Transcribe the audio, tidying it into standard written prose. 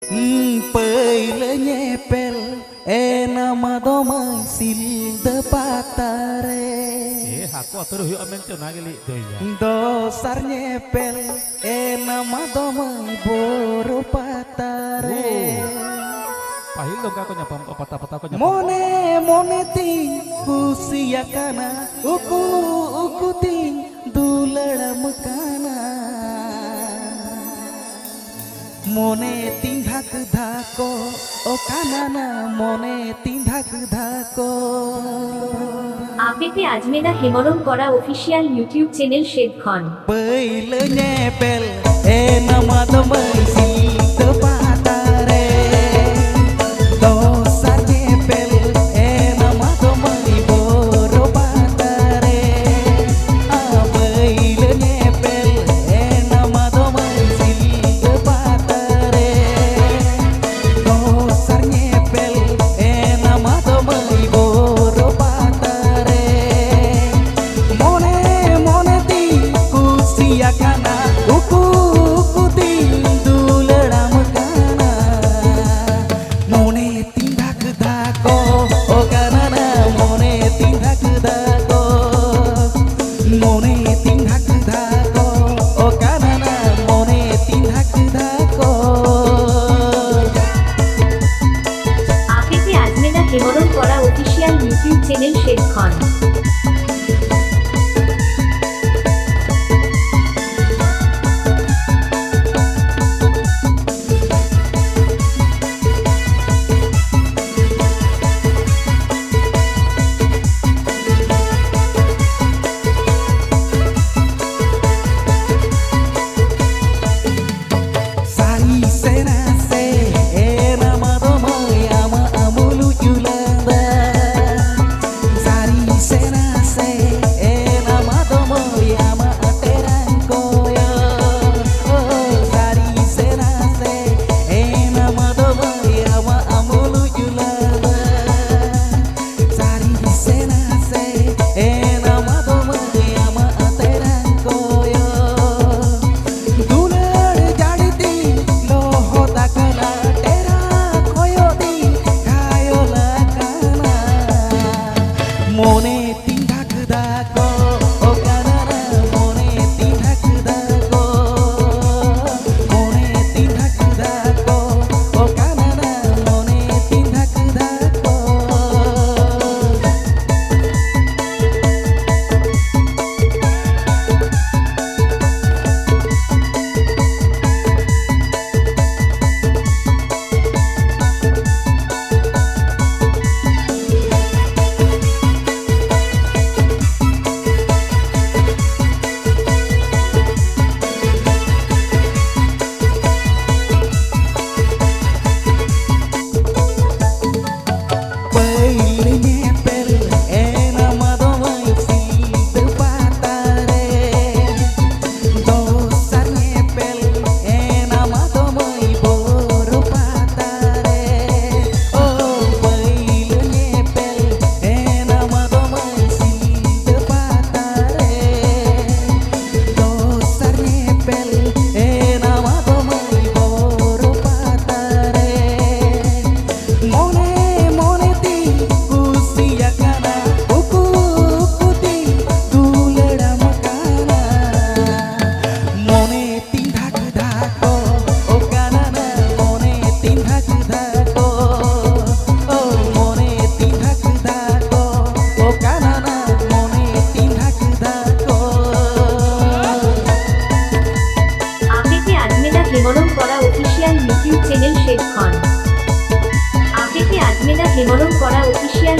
Păile nyepel nama domai silda patare Aku atur yuk amen tuh nageli tuh ya. Dosar nyepel nama domai boro patare Pahil dong aku nyapa patah-patah aku nyapa. Mone ting kusiya kana uku ting duladam kana Mone ting dhak dhako o kanana mone ting dhak dhako আপেতে Ajmena Hemrom করা official YouTube channel শেদখন Păile nyepel nama domai silda patare Dosar nyepel nama domai boro patare Păile nyepel nama domai silda patare Dosar nyepel nama domai boro patare Mone ti kusiya kana uku ti duladam kana Mone tindak dako o kanana mone tindak dako Mone tindak dako o kanana mone tindak dako আপেতে আজমেনা হেমরম করা official YouTube channel শেদখন Sari senase nama domai ama amulu julanda Sari senase nama domai ama ateran koyo Sari senase nama domai ama amulu julanda Sari senase nama domai ama ateran koyo Dular jaditi loho takana tera koyo di kayo lakana Mone tindak dako o kanana mone tindak dako Mone tindak dako o kanana mone tindak dako Păile nyepel nama domai silda patare Dosar nyepel nama domai boro patare Păile nyepel nama domai silda patare Dosar nyepel nama domai boro patare Mone ti kusiya kana uku ti duladam kana Mone tindak dako o kanana mone tindak dako Mone tindak dako o kanana mone tindak dako আপেতে আজমেনা হেমরম করা official YouTube channel শেদখন আপেতে আজমেনা হেমরম করা official